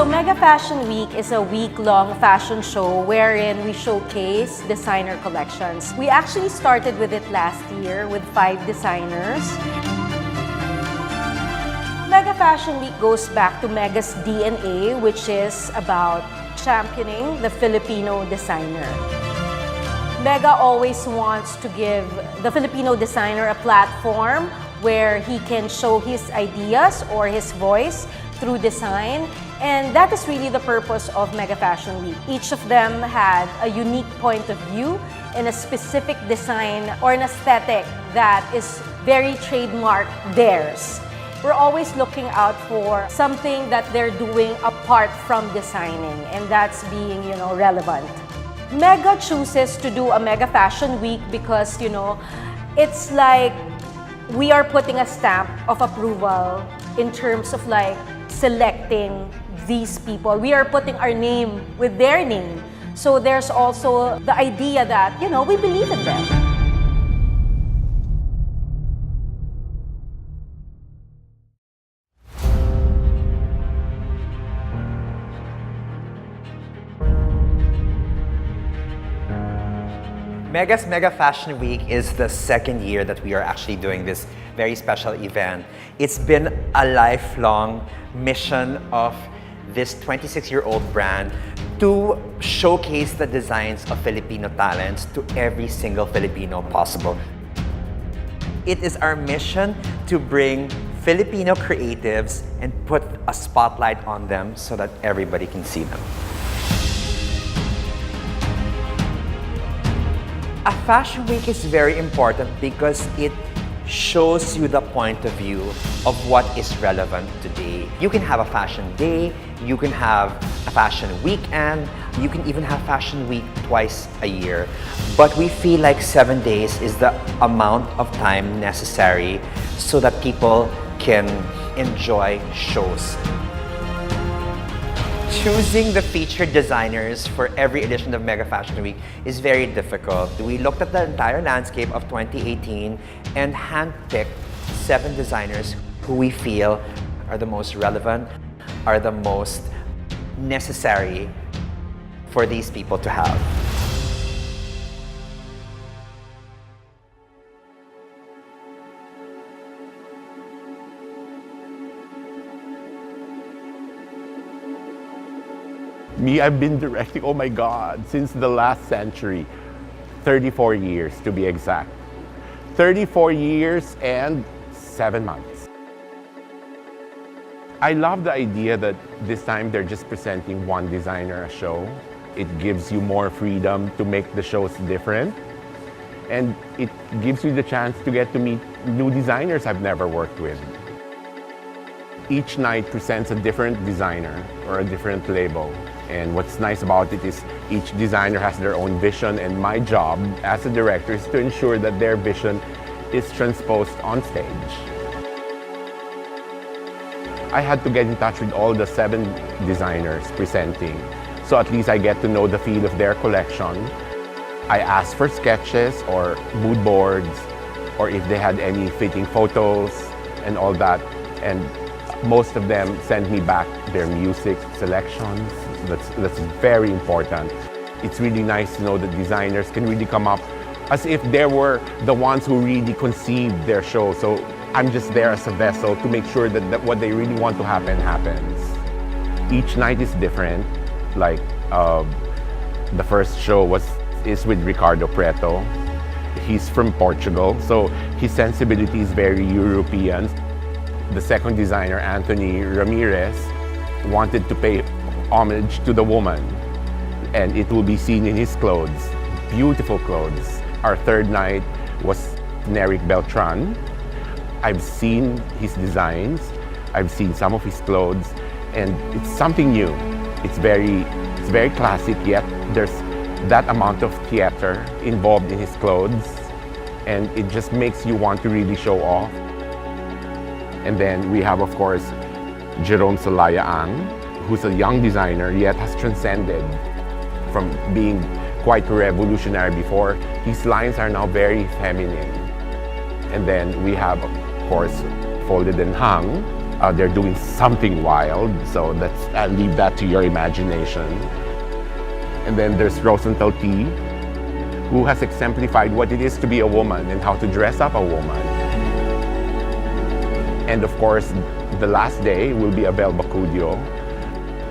So Mega Fashion Week is a week-long fashion show wherein we showcase designer collections. We actually started with it last year with 5 designers. Mega Fashion Week goes back to Mega's DNA, which is about championing the Filipino designer. Mega always wants to give the Filipino designer a platform where he can show his ideas or his voice through design. And that is really the purpose of Mega Fashion Week. Each of them had a unique point of view and a specific design or an aesthetic that is very trademark theirs. We're always looking out for something that they're doing apart from designing, and that's being, relevant. Mega chooses to do a Mega Fashion Week because, it's like we are putting a stamp of approval in terms of selecting these people. We are putting our name with their name. So there's also the idea that, we believe in them. Mega's Mega Fashion Week is the second year that we are actually doing this very special event. It's been a lifelong mission of this 26-year-old brand to showcase the designs of Filipino talents to every single Filipino possible. It is our mission to bring Filipino creatives and put a spotlight on them so that everybody can see them. A fashion week is very important because it shows you the point of view of what is relevant today. You can have a fashion day, you can have a fashion weekend, you can even have fashion week twice a year. But we feel like 7 days is the amount of time necessary so that people can enjoy shows. Choosing the featured designers for every edition of Mega Fashion Week is very difficult. We looked at the entire landscape of 2018 and handpicked 7 designers who we feel are the most relevant, are the most necessary for these people to have. Me, I've been directing, oh my God, since the last century. 34 years to be exact. 34 years and 7 months. I love the idea that this time they're just presenting one designer a show. It gives you more freedom to make the shows different. And it gives you the chance to get to meet new designers I've never worked with. Each night presents a different designer or a different label. And what's nice about it is each designer has their own vision, and my job as a director is to ensure that their vision is transposed on stage. I had to get in touch with all the 7 designers presenting, so at least I get to know the feel of their collection. I asked for sketches or mood boards, or if they had any fitting photos and all that. And most of them sent me back their music selections. That's very important. It's really nice to know that designers can really come up as if they were the ones who really conceived their show. So I'm just there as a vessel to make sure that what they really want to happen happens. Each night is different. Like the first show is with Ricardo Preto. He's from Portugal, so his sensibility is very European. The second designer, Anthony Ramirez, wanted to pay homage to the woman, and it will be seen in his clothes. Beautiful clothes. Our third night was Neric Beltran. I've seen his designs, I've seen some of his clothes, and it's something new. It's very classic, yet there's that amount of theater involved in his clothes, and it just makes you want to really show off. And then we have, of course, Jerome Salaya-Ang, who's a young designer yet has transcended from being quite revolutionary before. His lines are now very feminine. And then we have, of course, Folded and Hung, They're doing something wild, so I'll leave that to your imagination. And then there's Rosenthal T, who has exemplified what it is to be a woman and how to dress up a woman. And of course, the last day will be Abel Bacudio.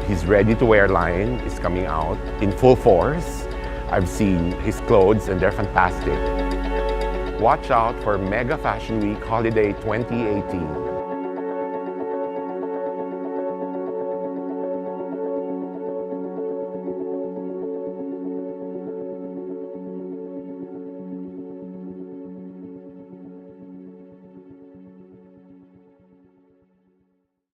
His ready-to-wear line is coming out in full force. I've seen his clothes and they're fantastic. Watch out for Mega Fashion Week Holiday 2018.